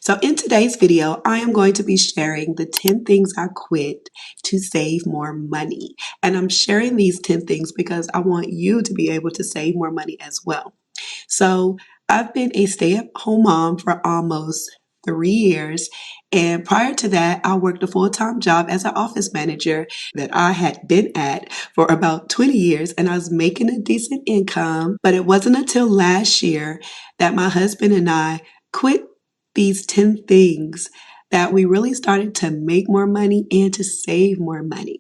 So in today's video, I am going to be sharing the 10 things I quit to save more money. And I'm sharing these 10 things because I want you to be able to save more money as well. So I've been a stay-at-home mom for almost 3 years. And prior to that, I worked a full-time job as an office manager that I had been at for about 20 years. And I was making a decent income. But it wasn't until last year that my husband and I quit these 10 things that we really started to make more money and to save more money.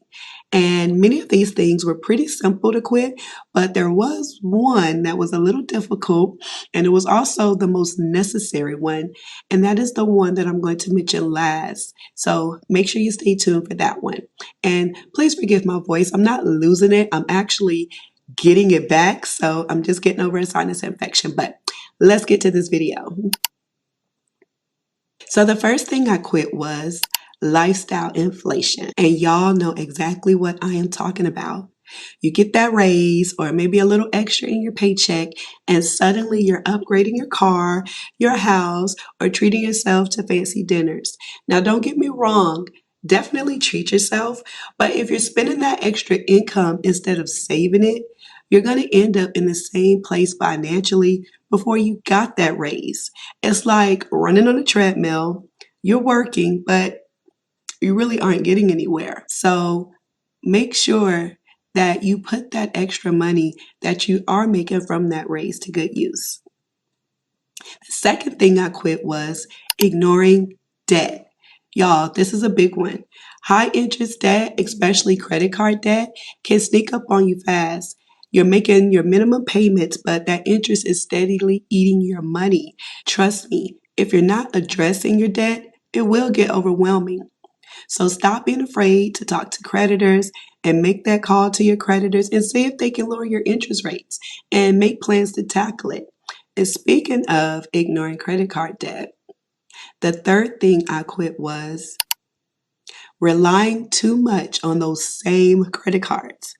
And many of these things were pretty simple to quit, but there was one that was a little difficult, and it was also the most necessary one, and that is the one that I'm going to mention last. So make sure you stay tuned for that one. And please forgive my voice. I'm not losing it. I'm actually getting it back, so I'm just getting over a sinus infection, but let's get to this video. So the first thing I quit was lifestyle inflation. And y'all know exactly what I am talking about. You get that raise or maybe a little extra in your paycheck, and suddenly you're upgrading your car, your house, or treating yourself to fancy dinners. Now, don't get me wrong. Definitely treat yourself. But if you're spending that extra income instead of saving it, you're going to end up in the same place financially before you got that raise. It's like running on a treadmill. You're working, but you really aren't getting anywhere. So make sure that you put that extra money that you are making from that raise to good use. The second thing I quit was ignoring debt. Y'all, this is a big one. High interest debt, especially credit card debt, can sneak up on you fast. You're making your minimum payments, but that interest is steadily eating your money. Trust me, if you're not addressing your debt, it will get overwhelming. So stop being afraid to talk to creditors and make that call to your creditors and see if they can lower your interest rates and make plans to tackle it. And speaking of ignoring credit card debt, the third thing I quit was relying too much on those same credit cards.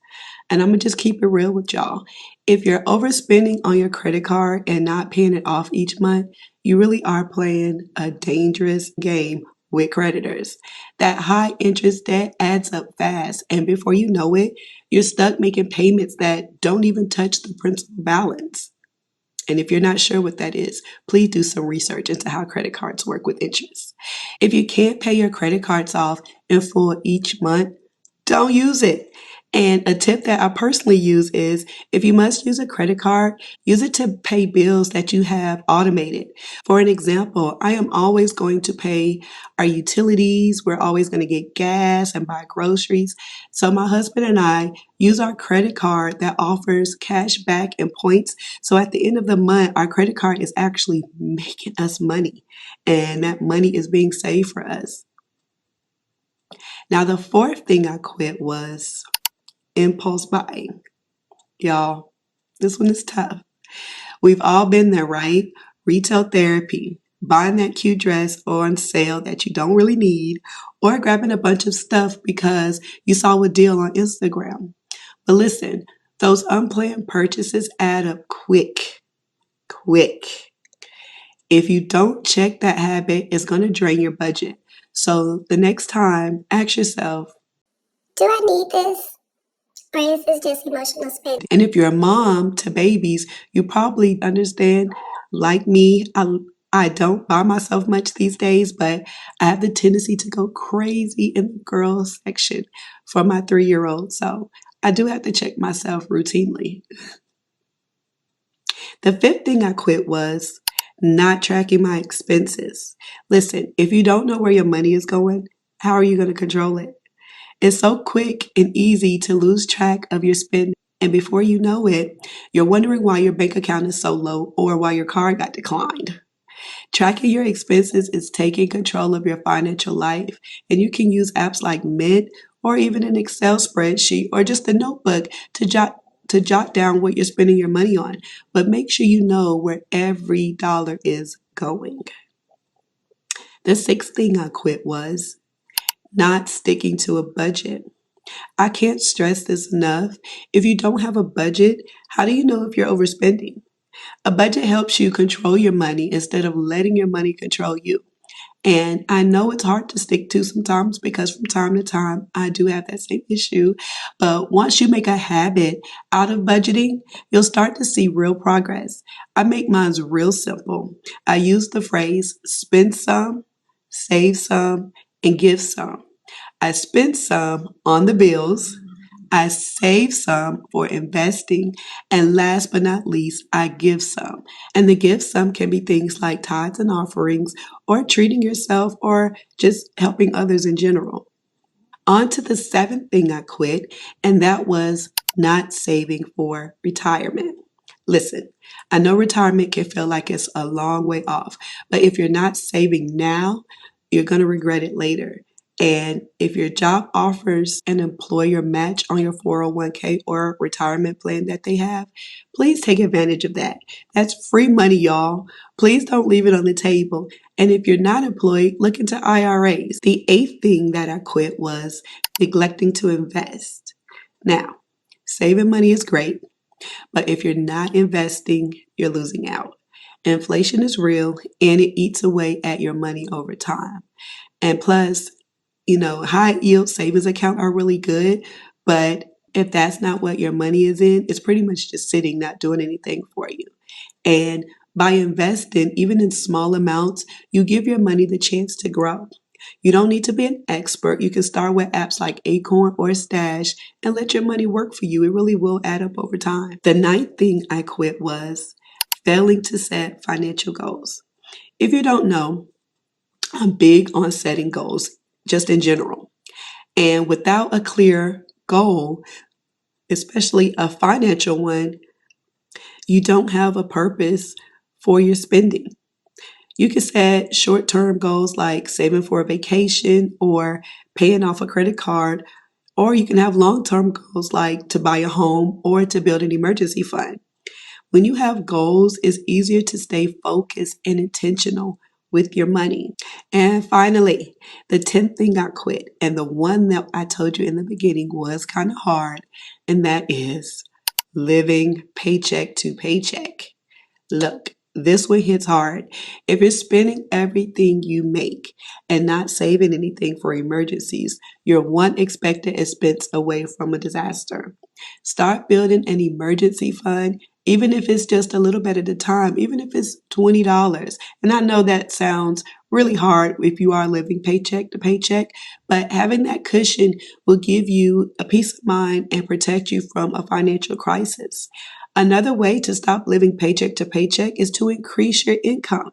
And I'm going to just keep it real with y'all. If you're overspending on your credit card and not paying it off each month, you really are playing a dangerous game with creditors. That high interest debt adds up fast, and before you know it, you're stuck making payments that don't even touch the principal balance. And if you're not sure what that is, please do some research into how credit cards work with interest. If you can't pay your credit cards off in full each month, don't use it. And a tip that I personally use is if you must use a credit card, use it to pay bills that you have automated. For an example, I am always going to pay our utilities. We're always going to get gas and buy groceries. So my husband and I use our credit card that offers cash back and points. So at the end of the month, our credit card is actually making us money, and that money is being saved for us. Now, the fourth thing I quit was impulse buying. Y'all, this one is tough. We've all been there, right? Retail therapy, buying that cute dress on sale that you don't really need, or grabbing a bunch of stuff because you saw a deal on Instagram. But listen, those unplanned purchases add up quick. If you don't check that habit, it's going to drain your budget. So the next time, ask yourself, do I need this? Or is this just emotional spending? And if you're a mom to babies, you probably understand, like me, I don't buy myself much these days, but I have the tendency to go crazy in the girls section for my 3-year-old. So I do have to check myself routinely. The fifth thing I quit was not tracking my expenses. Listen, if you don't know where your money is going, how are you going to control it? It's so quick and easy to lose track of your spending. And before you know it, you're wondering why your bank account is so low or why your card got declined. Tracking your expenses is taking control of your financial life. And you can use apps like Mint or even an Excel spreadsheet or just a notebook to jot down what you're spending your money on. But make sure you know where every dollar is going. The sixth thing I quit was not sticking to a budget. I can't stress this enough. If you don't have a budget, how do you know if you're overspending? A budget helps you control your money instead of letting your money control you. And I know it's hard to stick to sometimes because from time to time I do have that same issue. But once you make a habit out of budgeting, you'll start to see real progress. I make mine real simple. I use the phrase spend some, save some, and give some. I spend some on the bills. I save some for investing. And last but not least, I give some. And the give some can be things like tithes and offerings, or treating yourself, or just helping others in general. On to the seventh thing I quit, and that was not saving for retirement. Listen, I know retirement can feel like it's a long way off, but if you're not saving now, you're going to regret it later. And if your job offers an employer match on your 401k or retirement plan that they have, please take advantage of that. That's free money, y'all. Please don't leave it on the table. And if you're not employed, look into IRAs. The eighth thing that I quit was neglecting to invest. Now, saving money is great, but if you're not investing, you're losing out. Inflation is real and it eats away at your money over time. And plus, high yield savings accounts are really good, but if that's not what your money is in, it's pretty much just sitting, not doing anything for you. And by investing, even in small amounts, you give your money the chance to grow. You don't need to be an expert. You can start with apps like Acorn or Stash and let your money work for you. It really will add up over time. The ninth thing I quit was failing to set financial goals. If you don't know, I'm big on setting goals just in general. And without a clear goal, especially a financial one, you don't have a purpose for your spending. You can set short-term goals like saving for a vacation or paying off a credit card, or you can have long-term goals like to buy a home or to build an emergency fund. When you have goals, it's easier to stay focused and intentional with your money. And finally, the 10th thing I quit, and the one that I told you in the beginning was kind of hard, and that is living paycheck to paycheck. Look, this one hits hard. If you're spending everything you make and not saving anything for emergencies, you're one expected expense away from a disaster. Start building an emergency fund, even if it's just a little bit at a time, even if it's $20. And I know that sounds really hard if you are living paycheck to paycheck, but having that cushion will give you a peace of mind and protect you from a financial crisis. Another way to stop living paycheck to paycheck is to increase your income.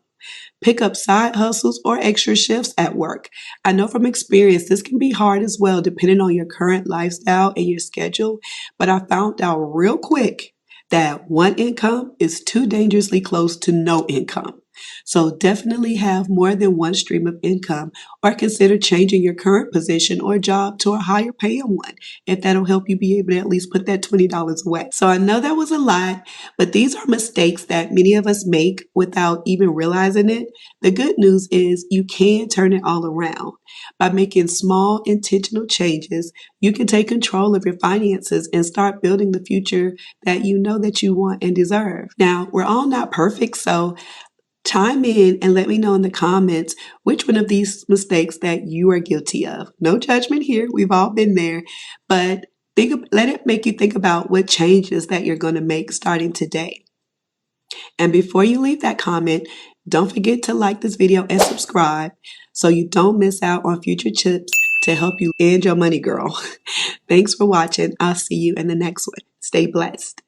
Pick up side hustles or extra shifts at work. I know from experience this can be hard as well, depending on your current lifestyle and your schedule, but I found out real quick that one income is too dangerously close to no income. So definitely have more than one stream of income, or consider changing your current position or job to a higher paying one, if that'll help you be able to at least put that $20 away. So I know that was a lot, but these are mistakes that many of us make without even realizing it. The good news is you can turn it all around. By making small intentional changes, you can take control of your finances and start building the future that you know that you want and deserve. Now, we're all not perfect, so chime in and let me know in the comments which one of these mistakes that you are guilty of. No judgment here. We've all been there, but let it make you think about what changes that you're going to make starting today. And before you leave that comment, don't forget to like this video and subscribe so you don't miss out on future tips to help you end your money, girl. Thanks for watching. I'll see you in the next one. Stay blessed.